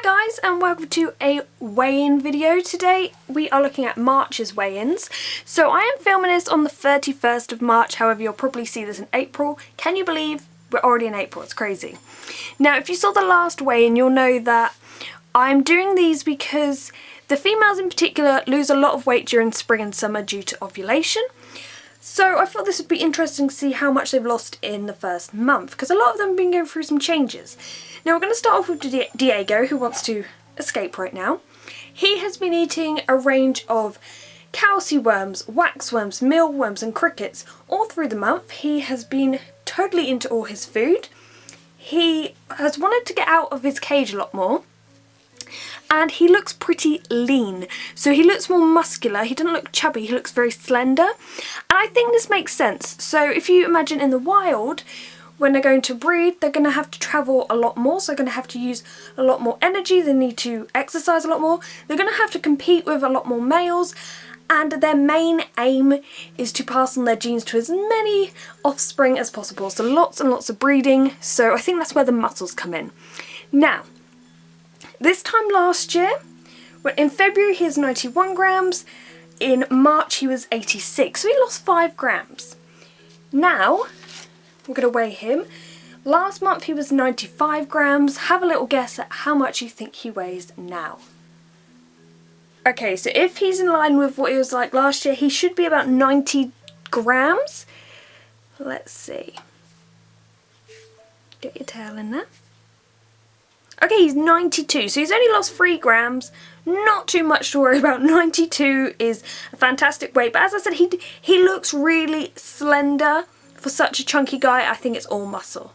guys, and welcome to a weigh-in video. Today we are looking at March's weigh-ins. So I am filming this on the 31st of March, however you'll probably see this in April. Can you believe we're already in April? It's crazy. Now if you saw the last weigh-in you'll know that I'm doing these because the females in particular lose a lot of weight during spring and summer due to ovulation. So I thought this would be interesting to see how much they've lost in the first month, because a lot of them have been going through some changes. Now we're going to start off with Diego, who wants to escape right now. He has been eating a range of calci worms, waxworms, mealworms and crickets all through the month. He has been totally into all his food. He has wanted to get out of his cage a lot more. And he looks pretty lean, so he looks more muscular. He doesn't look chubby, he looks very slender, and I think this makes sense. So if you imagine in the wild, when they're going to breed, they're going to have to travel a lot more, so they're going to have to use a lot more energy, they need to exercise a lot more, they're going to have to compete with a lot more males, and their main aim is to pass on their genes to as many offspring as possible, so lots and lots of breeding. So I think that's where the muscles come in. Now, this time last year, in February he was 91 grams, in March he was 86, so he lost 5 grams. Now, we're going to weigh him. Last month he was 95 grams, have a little guess at how much you think he weighs now. Okay, so if he's in line with what he was like last year, he should be about 90 grams. Let's see. Get your tail in there. Okay, he's 92, so he's only lost 3 grams. Not too much to worry about. 92 is a fantastic weight, but as I said, he looks really slender for such a chunky guy. I think it's all muscle.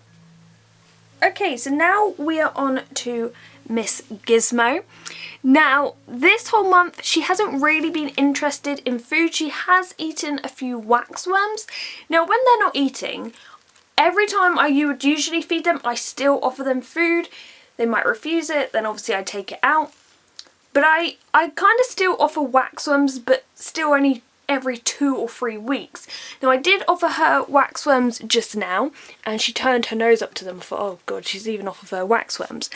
Okay, so now we are on to Miss Gizmo. Now, this whole month, she hasn't really been interested in food. She has eaten a few waxworms. Now, when they're not eating, every time you would usually feed them, I still offer them food. They might refuse it, then obviously I take it out. But I kind of still offer waxworms, but still only every 2 or 3 weeks. Now I did offer her waxworms just now, and she turned her nose up to them. I thought, oh god, she's even offered her waxworms.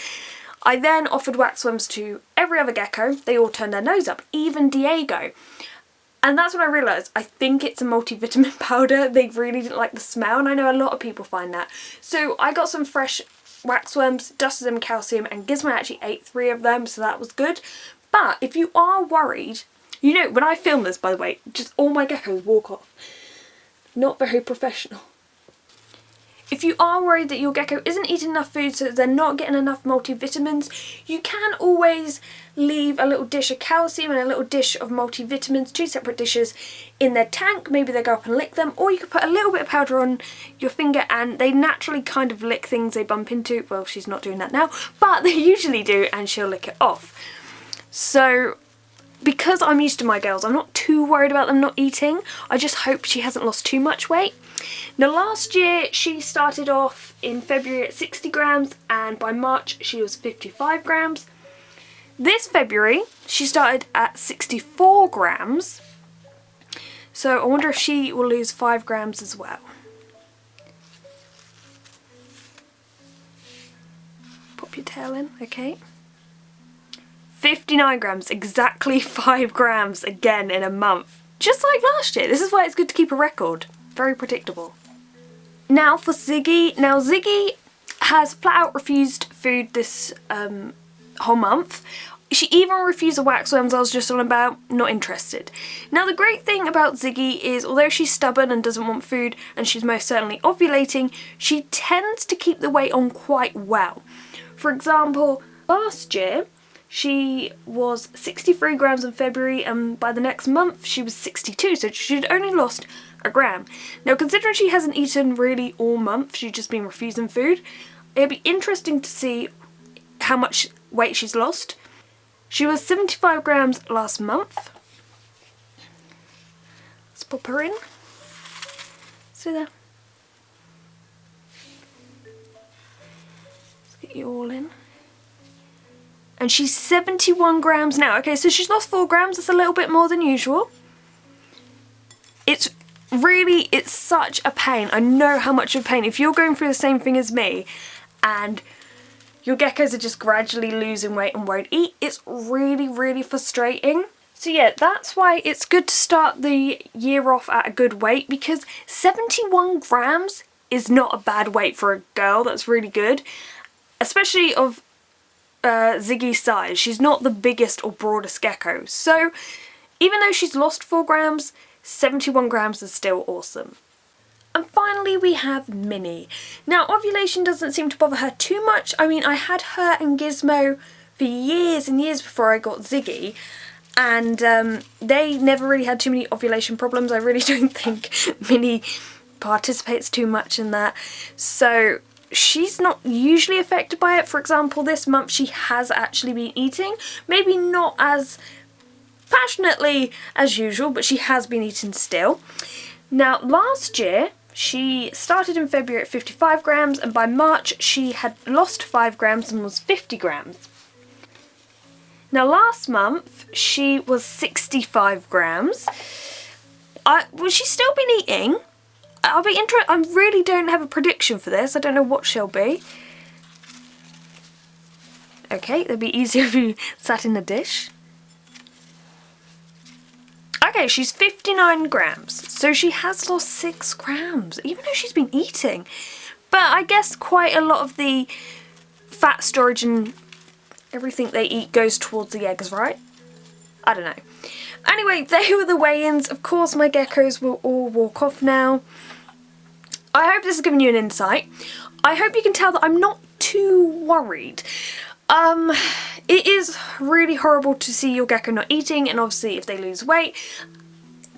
I then offered waxworms to every other gecko. They all turned their nose up, even Diego. And that's when I realised, I think it's a multivitamin powder. They really didn't like the smell, and I know a lot of people find that. So I got some fresh waxworms, dusted them calcium, and Gizmo actually ate 3 of them, so that was good. But if you are worried, you know, when I film this, by the way, just all my geckos walk off. Not very professional. If you are worried that your gecko isn't eating enough food, so they're not getting enough multivitamins, you can always leave a little dish of calcium and a little dish of multivitamins, 2 separate dishes, in their tank. Maybe they go up and lick them, or you could put a little bit of powder on your finger and they naturally kind of lick things they bump into. Well, she's not doing that now, but they usually do, and she'll lick it off. So because I'm used to my girls, I'm not too worried about them not eating. I just hope she hasn't lost too much weight. Now last year she started off in February at 60 grams, and by March she was 55 grams. This February she started at 64 grams, so I wonder if she will lose 5 grams as well. Pop your tail in, okay. 59 grams, exactly 5 grams again in a month. Just like last year. This is why it's good to keep a record. Very predictable. Now for Ziggy. Now Ziggy has flat out refused food this whole month. She even refused the waxworms I was just on about, not interested. Now the great thing about Ziggy is, although she's stubborn and doesn't want food, and she's most certainly ovulating, she tends to keep the weight on quite well. For example, last year she was 63 grams in February, and by the next month she was 62, so she'd only lost a gram. Now considering she hasn't eaten really all month, she's just been refusing food, it'd be interesting to see how much weight she's lost. She was 75 grams last month. Let's pop her in. See there. Let's get you all in. And she's 71 grams now. Okay, so she's lost 4 grams. That's a little bit more than usual. It's such a pain. I know how much of a pain. If you're going through the same thing as me and your geckos are just gradually losing weight and won't eat, it's really, really frustrating. So yeah, that's why it's good to start the year off at a good weight, because 71 grams is not a bad weight for a girl. That's really good, especially of Ziggy's size. She's not the biggest or broadest gecko, so even though she's lost 4 grams, 71 grams is still awesome. And finally we have Minnie. Now ovulation doesn't seem to bother her too much. I mean, I had her and Gizmo for years and years before I got Ziggy, and they never really had too many ovulation problems. I really don't think Minnie participates too much in that, so she's not usually affected by it. For example, this month she has actually been eating, maybe not as passionately as usual, but she has been eating still. Now last year she started in February at 55 grams, and by March she had lost 5 grams and was 50 grams. Now last month she was 65 grams. Will she still been eating? I'll be interested. I really don't have a prediction for this. I don't know what she'll be. Okay, it'd be easier if you sat in the dish. Okay, she's 59 grams. So she has lost 6 grams, even though she's been eating. But I guess quite a lot of the fat storage and everything they eat goes towards the eggs, right? I don't know. Anyway, they were the weigh-ins. Of course, my geckos will all walk off now. I hope this has given you an insight. I hope you can tell that I'm not too worried. It is really horrible to see your gecko not eating, and obviously if they lose weight.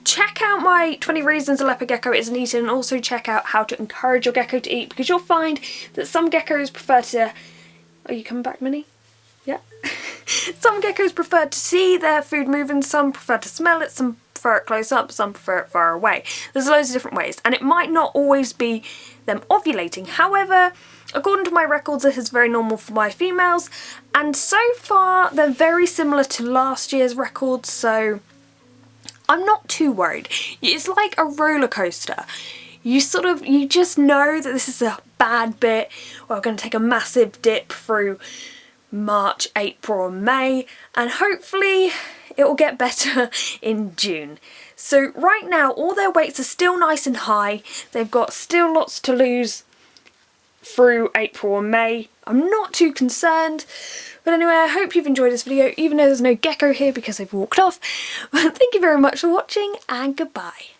Check out my 20 reasons a leopard gecko isn't eating, and also check out how to encourage your gecko to eat, because you'll find that some geckos prefer to... Are you coming back, Minnie? Yeah. Some geckos prefer to see their food moving, some prefer to smell it, some prefer it close up, some prefer it far away. There's loads of different ways, and it might not always be them ovulating. However, according to my records, this is very normal for my females, and so far they're very similar to last year's records, so I'm not too worried. It's like a roller coaster. You just know that this is a bad bit. We're going to take a massive dip through March, April and May, and hopefully it will get better in June. So right now all their weights are still nice and high. They've got still lots to lose through April and May. I'm not too concerned. But anyway, I hope you've enjoyed this video, even though there's no gecko here because they've walked off. Thank you very much for watching, and goodbye.